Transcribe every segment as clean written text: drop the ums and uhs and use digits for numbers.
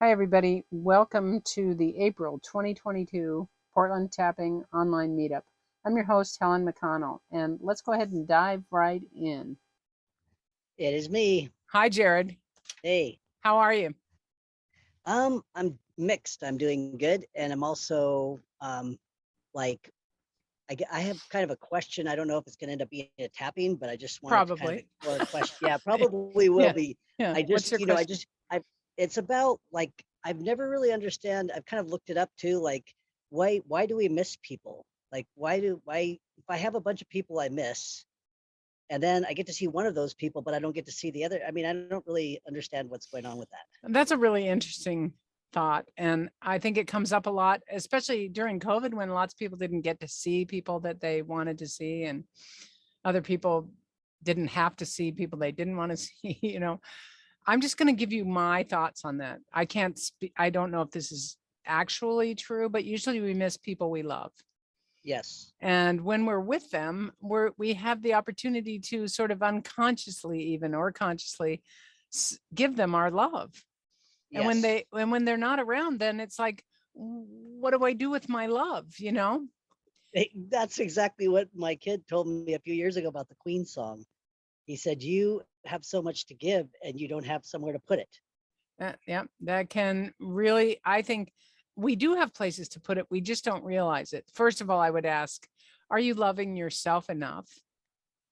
Hi, everybody. Welcome to the April 2022 Portland Tapping Online Meetup. I'm your host, Helen McConnell, and let's go ahead and dive right in. It is me. Hi, Jared. Hey. How are you? I'm mixed. I'm doing good, and I'm also like I have kind of a question. I don't know if it's going to end up being a tapping, but I just wanted to kind of Probably. explore a question. Yeah, probably will Yeah. be. Yeah. I What's just, your question? it's about like I've never really understand. I've kind of looked it up too. Like, why do we miss people? Like, why if I have a bunch of people I miss, and then I get to see one of those people, but I don't get to see the other. I mean, I don't really understand what's going on with that. That's a really interesting thought. And I think it comes up a lot, especially during COVID when lots of people didn't get to see people that they wanted to see, and other people didn't have to see people they didn't want to see. I'm just going to give you my thoughts on that. I can't speak. I don't know if this is actually true, but usually we miss people we love. Yes. And when we're with them, we have the opportunity to sort of unconsciously, even or consciously, give them our love. And Yes. when they're not around, then it's like, what do I do with my love? That's exactly what my kid told me a few years ago about the Queen song. He said, "You have so much to give and you don't have somewhere to put it." Yeah, that can really, I think we do have places to put it. We just don't realize it. First of all, I would ask, are you loving yourself enough?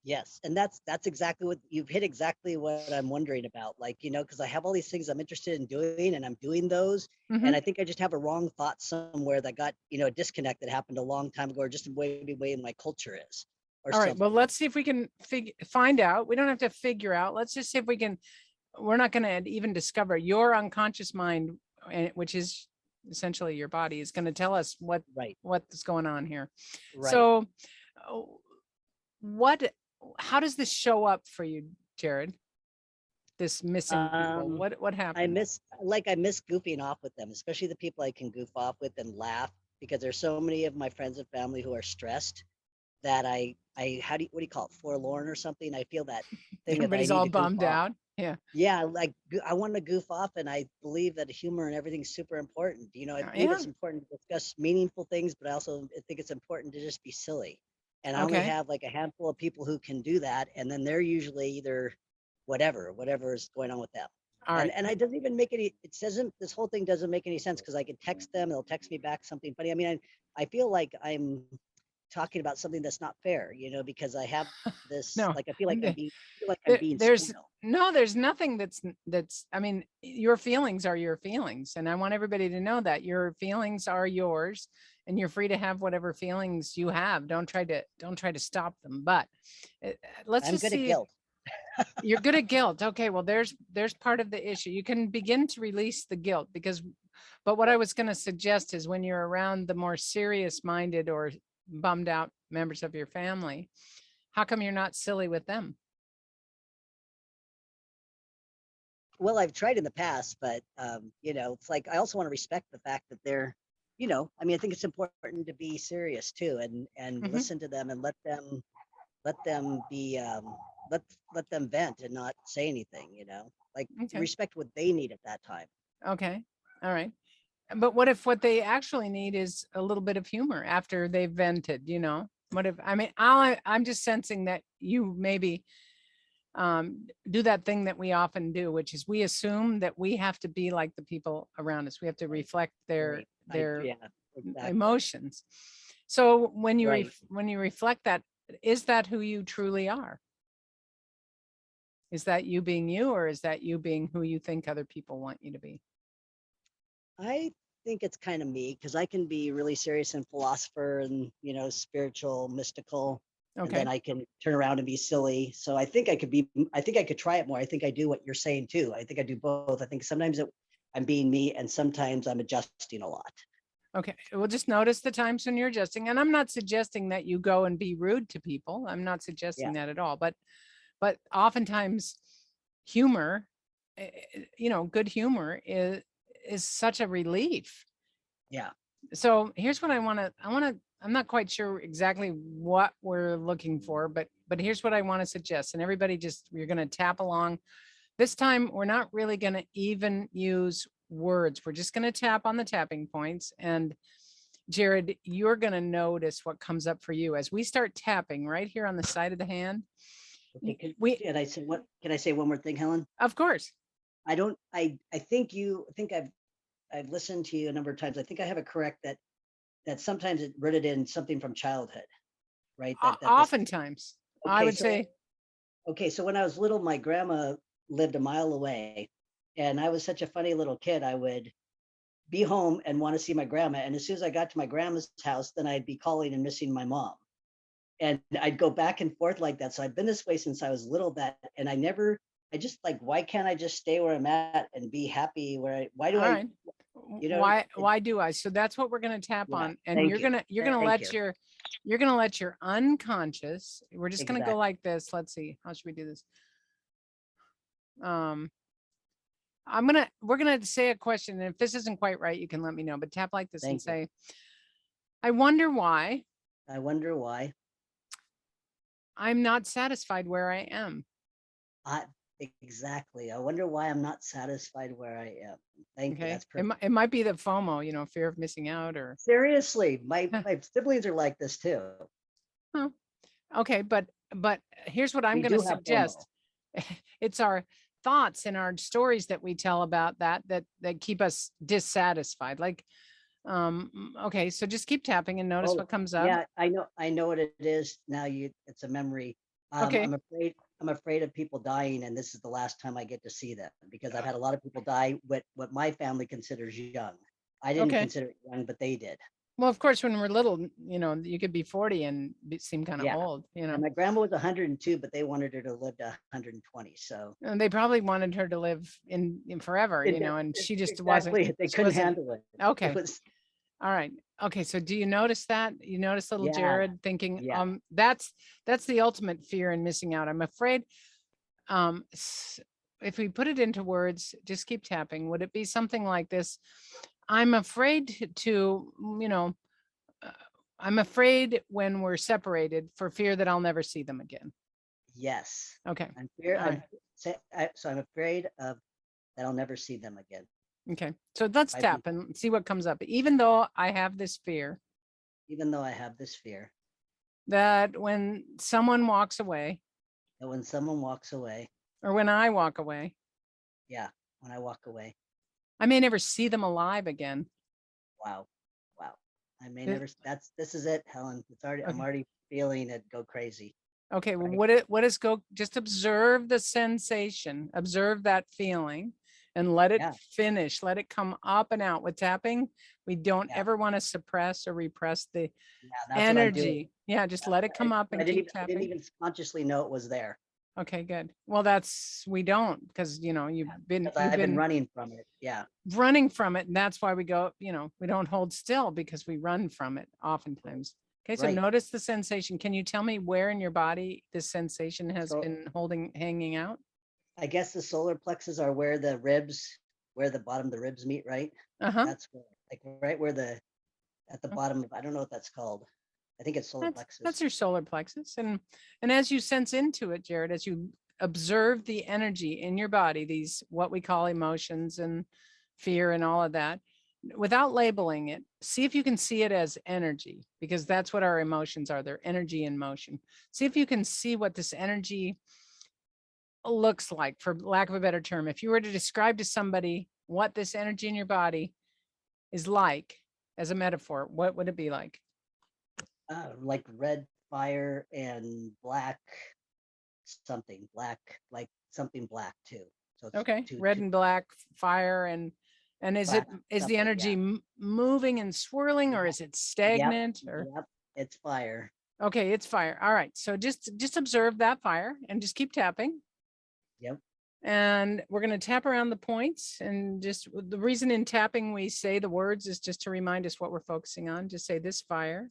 Yes. And that's exactly what you've hit, exactly what I'm wondering about. Like, because I have all these things I'm interested in doing and I'm doing those. Hmm. And I think I just have a wrong thought somewhere that got, a disconnect that happened a long time ago, or just the way my culture is or All right. Well, something. let's see if we can find out. We don't have to figure out. Let's just see if we can. We're not going to even discover your unconscious mind, which is essentially your body, is going to tell us Right. what's going on here. Right. So, uh, what? How does this show up for you, Jared? This missing people. Um, What I happened? miss goofing off with them, especially the people I can goof off with and laugh, because there's so many of my friends and family who are stressed that what do you call it, forlorn or something? I feel that thing that I Everybody's need all to goof bummed off. out. Yeah. Yeah, like I want to goof off, and I believe that humor and everything's super important. I believe Yeah. it's important to discuss meaningful things, but I also think it's important to just be silly. And I only Okay. have like a handful of people who can do that, and then they're usually either whatever is going on with them. All And right. and it doesn't even make any it doesn't this whole thing doesn't make any sense because I can text them, they'll text me back something funny. I mean, I feel like I'm talking about something that's not fair, because I have this, No. like, I feel like There, I'm being there's spoiled. no. There's nothing that's. I mean, your feelings are your feelings, and I want everybody to know that your feelings are yours, and you're free to have whatever feelings you have. Don't try to stop them. But uh, let's I'm just good at see if guilt. you're good at guilt. Okay. Well, there's part of the issue. You can begin to release the guilt because. But what I was going to suggest is when you're around the more serious minded or bummed out members of your family, how come you're not silly with them? Well, I've tried in the past, but it's like I also want to respect the fact that they're, I mean, I think it's important to be serious too, and Hmm. listen to them and let them be let let them vent and not say anything, like Okay. respect what they need at that time. Okay. All right. But what if what they actually need is a little bit of humor after they've vented? What if, I mean, I'm just sensing that you maybe do that thing that we often do, which is we assume that we have to be like the people around us. We have to Right. reflect their Right. their Yeah, exactly. emotions. So when Right. when you reflect that, is that who you truly are? Is that you being you, or is that you being who you think other people want you to be? I think it's kind of me because I can be really serious and philosopher and spiritual, mystical, and Okay. then I can turn around and be silly. So I think I could try it more. I think I do what you're saying too. I think I do both. I think sometimes I'm being me and sometimes I'm adjusting a lot. Okay. Well, just notice the times when you're adjusting. And I'm not suggesting that you go and be rude to people. I'm not Yeah. suggesting that at all. But oftentimes humor, good humor is such a relief. Yeah. So here's what I'm not quite sure exactly what we're looking for, but here's what I want to suggest. And everybody just, you're going to tap along. This time we're not really going to even use words. We're just going to tap on the tapping points. And Jared, you're going to notice what comes up for you as we start tapping right here on the side of the hand. Okay, Can can I say one more thing, Helen? Of course. I think I've listened to you a number of times. I think I have it correct that sometimes it rooted in something from childhood, right? Oftentimes, I Okay, would say. Okay, so when I was little, my grandma lived a mile away, and I was such a funny little kid. I would be home and want to see my grandma, and as soon as I got to my grandma's house, then I'd be calling and missing my mom, and I'd go back and forth like that. So I've been this way since I was little. And I just like, why can't I just stay where I'm at and be happy? Why do All right. Why do I? So that's what we're going to tap on, and you're going to let your unconscious. We're just going to go like this. Let's see. How should we do this? We're going to say a question, and if this isn't quite right, you can let me know, but tap like this and say, I wonder why. I wonder why. I'm not satisfied where I am. Exactly. I wonder why I'm not satisfied where I am. Thank you. That's perfect. It might be the FOMO, fear of missing out, or seriously, my siblings are like this too. Oh, okay, but here's what I'm going to suggest. It's our thoughts and our stories that we tell about that keep us dissatisfied. Like, okay, so just keep tapping and notice what comes up. Yeah, I know what it is now. It's a memory. Okay. I'm afraid of people dying, and this is the last time I get to see them, because I've had a lot of people die what my family considers young. I didn't consider it young, but they did. Well, of course, when we're little, you could be 40 and seem kind of old, And my grandma was 102, but they wanted her to live to 120. So and they probably wanted her to live in forever, and she just wasn't. They couldn't handle it. Okay. All right. Okay. So do you notice that? You notice little Jared thinking, that's the ultimate fear in missing out. I'm afraid, if we put it into words, just keep tapping. Would it be something like this? I'm afraid to, I'm afraid when we're separated for fear that I'll never see them again. Yes. Okay. So I'm afraid of that I'll never see them again. Okay. So let's tap and see what comes up. Even though I have this fear. Even though I have this fear. That when someone walks away. That when someone walks away. Or when I walk away. Yeah. When I walk away. I may never see them alive again. Wow. I may never. This is it, Helen. It's already. Okay. I'm already feeling it go crazy. Okay. Well, what is go? Just observe the sensation. Observe that feeling, and let it finish. Let it come up and out. With tapping, we don't ever want to suppress or repress the energy. Yeah, just let it come up and keep tapping. I didn't even consciously know it was there. Okay, good. Well, we don't, because you've been running from it. Yeah. Running from it. And that's why we go, we don't hold still, because we run from it oftentimes. Okay. So notice the sensation. Can you tell me where in your body this sensation has been hanging out? I guess the solar plexus are where the bottom of the ribs meet, right? That's right where at the bottom of, I don't know what that's called. I think it's solar plexus. That's your solar plexus. And as you sense into it, Jared, as you observe the energy in your body, these, what we call emotions and fear and all of that, without labeling it, see if you can see it as energy, because that's what our emotions are. They're energy in motion. See if you can see what this energy looks like, for lack of a better term. If you were to describe to somebody what this energy in your body is like as a metaphor, what would it be like? Like red fire and black something black, like something black too. So red and black fire, and is the energy moving and swirling, or is it stagnant? It's fire. Okay, it's fire. All right. So just observe that fire and just keep tapping. Yep. And we're going to tap around the points, and just the reason in tapping we say the words is just to remind us what we're focusing on. Just say this fire.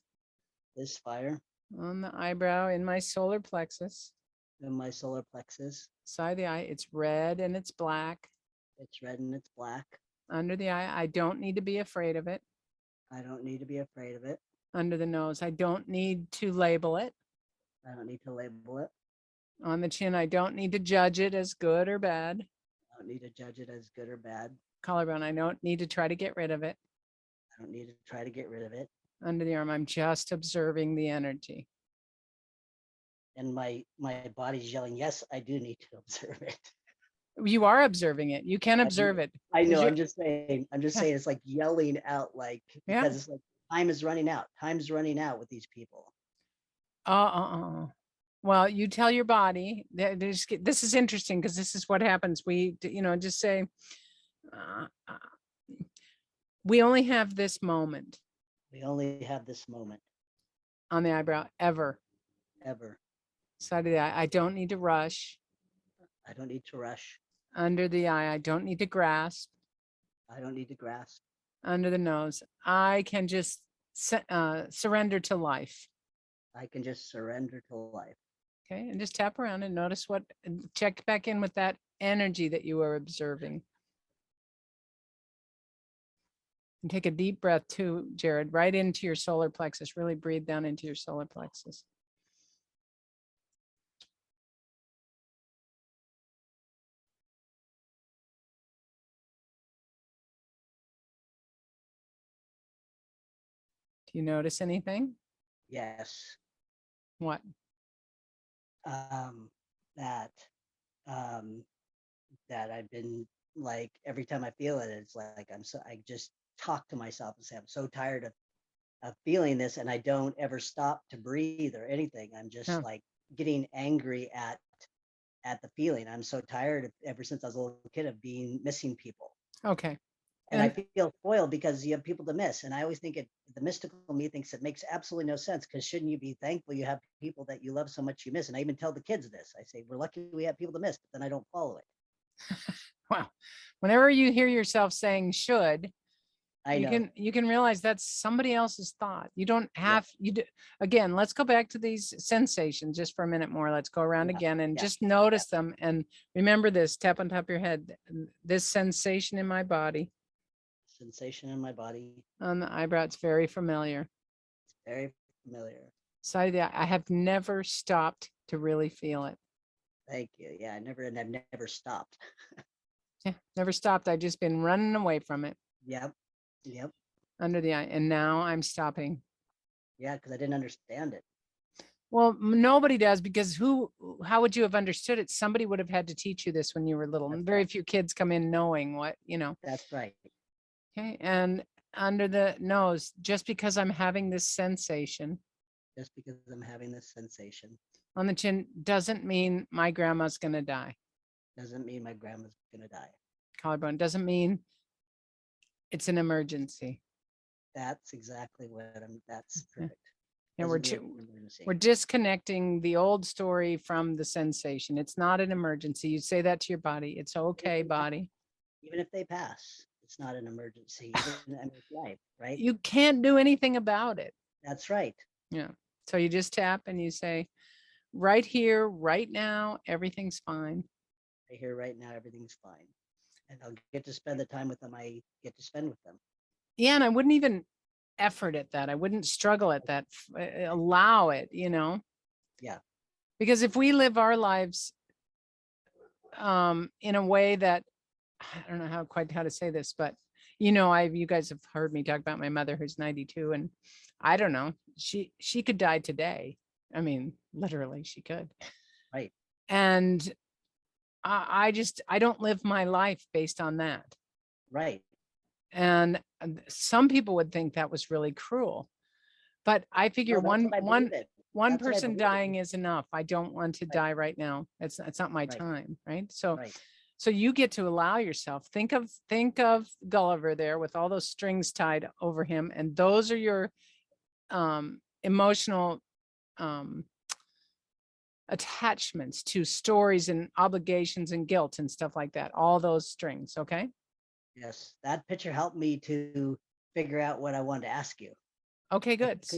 This fire. On the eyebrow, in my solar plexus. In my solar plexus. Side of the eye, it's red and it's black. It's red and it's black. Under the eye, I don't need to be afraid of it. I don't need to be afraid of it. Under the nose, I don't need to label it. I don't need to label it. On the chin, I don't need to judge it as good or bad. I don't need to judge it as good or bad. Collarbone. I don't need to try to get rid of it. I don't need to try to get rid of it. Under the arm, I'm just observing the energy. And my body's yelling, yes, I do need to observe it. You are observing it. You can observe it. I 'Cause know. you're- I'm just saying it's like yelling out, like, Yeah. because it's like time is running out. Time's running out with these people. Well, you tell your body that this is interesting because this is what happens. We, just say, we only have this moment We only have this moment on the eyebrow ever. ever. Side of the eye, I don't need to rush. I don't need to rush. Under the eye, I don't need to grasp. I don't need to grasp. Under the nose, I can just surrender to life. I can just surrender to life. Okay, and just tap around and notice and check back in with that energy that you are observing. And take a deep breath too, Jared, right into your solar plexus. Really breathe down into your solar plexus. Do you notice anything? Yes. What? That I've been like, every time I feel it, it's like I just talk to myself and say, I'm so tired of feeling this, and I don't ever stop to breathe or anything. I'm just like getting angry at the feeling. I'm so tired ever since I was a little kid of missing people. Okay. And I feel spoiled because you have people to miss. And I always think the mystical me thinks it makes absolutely no sense, because shouldn't you be thankful you have people that you love so much you miss? And I even tell the kids this. I say, we're lucky we have people to miss, but then I don't follow it. Wow. Whenever you hear yourself saying should, you can realize that's somebody else's thought. You don't have, again, let's go back to these sensations just for a minute more. Let's go around again and just notice them. And remember this, tap on top of your head, this sensation in my body. Sensation in my body. On the eyebrow, it's very familiar. It's very familiar. Side of the eye, I have never stopped to really feel it. Thank you. Yeah, I've never stopped. Yeah, never stopped. I've just been running away from it. Yep. Under the eye. And now I'm stopping. Yeah, because I didn't understand it. Well, nobody does, because how would you have understood it? Somebody would have had to teach you this when you were little. That's Very right. few kids come in knowing what, That's right. Okay. And under the nose, just because I'm having this sensation. Just because I'm having this sensation. On the chin doesn't mean my grandma's going to die. Doesn't mean my grandma's going to die. Collarbone doesn't mean it's an emergency. That's exactly that's perfect. And we're disconnecting the old story from the sensation. It's not an emergency. You say that to your body. It's okay, body. Even if they pass, it's not an emergency. Even in life, right? You can't do anything about it. That's right. Yeah. So you just tap and you say, right here, right now, everything's fine. Right here, right now, everything's fine. And I'll get to spend the time with them I get to spend with them. Yeah, and I wouldn't even effort at that. I wouldn't struggle at that. Allow it, Yeah. Because if we live our lives in a way that, I don't know how to say this, but you guys have heard me talk about my mother who's 92, and I don't know, she could die today. I mean, literally she could. Right. And I don't live my life based on that. Right. And some people would think that was really cruel, but I figure one person dying is enough. I don't want to die right now. It's not my time, right? So you get to allow yourself. Think of Gulliver there with all those strings tied over him, and those are your emotional attachments to stories and obligations and guilt and stuff like that. All those strings, okay? Yes, that picture helped me to figure out what I wanted to ask you. Okay, good. I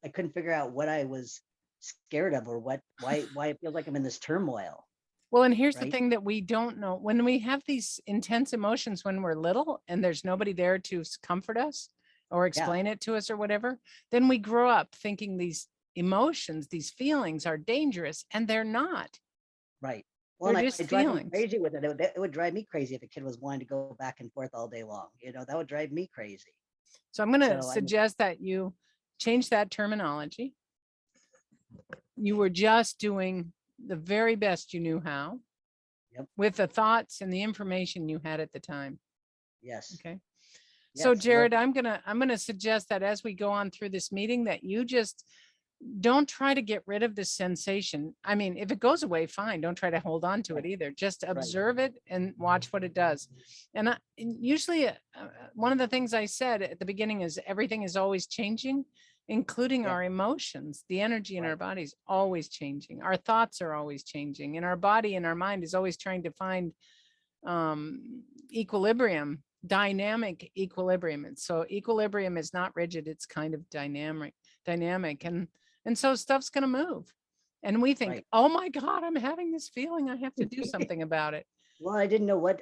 couldn't figure out what I was scared of, or why it feels like I'm in this turmoil. Well, and here's the thing that we don't know. When we have these intense emotions when we're little and there's nobody there to comfort us or explain it to us or whatever, then we grow up thinking these emotions, these feelings are dangerous, and they're not. Right. Well, They're and just I drive me feelings. crazy with it. It would drive me crazy if a kid was wanting to go back and forth all day long. You know, that would drive me crazy. So I'm going to So I mean, suggest that you change that terminology. You were just doing the very best you knew how yep, with the thoughts and the information you had at the time. yes, Okay. So yes. Well, Jared, I'm gonna suggest that as we go on through this meeting, that you just don't try to get rid of this sensation. I mean, if it goes away, fine. Don't try to hold on to it right, either. Just right, observe it and watch what it does. And usually, one of the things I said at the beginning is everything is always changing, including yeah, our emotions. The energy in our right, body's always changing. Our thoughts are always changing, and our body and our mind is always trying to find equilibrium, dynamic equilibrium. And so equilibrium is not rigid, it's kind of dynamic. And so stuff's going to move. And we think, right. oh my God, I'm having this feeling. I have to do something about it. Well, I didn't know what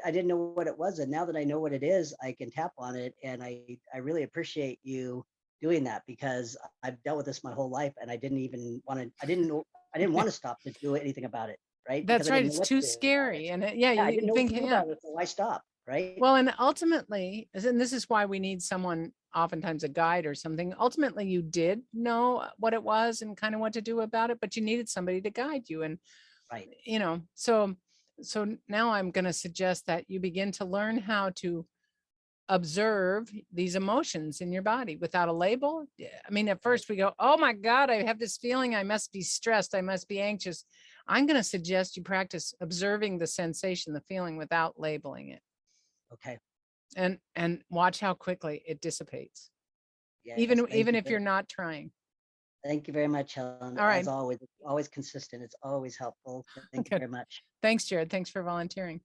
it was, and now that I know what it is, I can tap on it, and I really appreciate you doing that because I've dealt with this my whole life, and I didn't even want to. I didn't want to stop to do anything about it, right? Because That's I right. didn't know It's what too to do about it. scary. And yeah, Yeah, I you didn't know what think, to do yeah. about it, so I stopped, right? Well, and ultimately, and this is why we need someone, oftentimes a guide or something. Ultimately, you did know what it was and kind of what to do about it, but you needed somebody to guide you. And Right. so now I'm going to suggest that you begin to learn how to observe these emotions in your body without a label. I mean, at Right. first we go, oh my God, I have this feeling, I must be stressed, I must be anxious. I'm going to suggest you practice observing the sensation, the feeling, without labeling it, Okay. and watch how quickly it dissipates, Yes. even if you're not trying. Thank you very much, Helen. All As right. always, it's always consistent. It's always helpful. Thank you Good. very much. Thanks, Jared. Thanks for volunteering.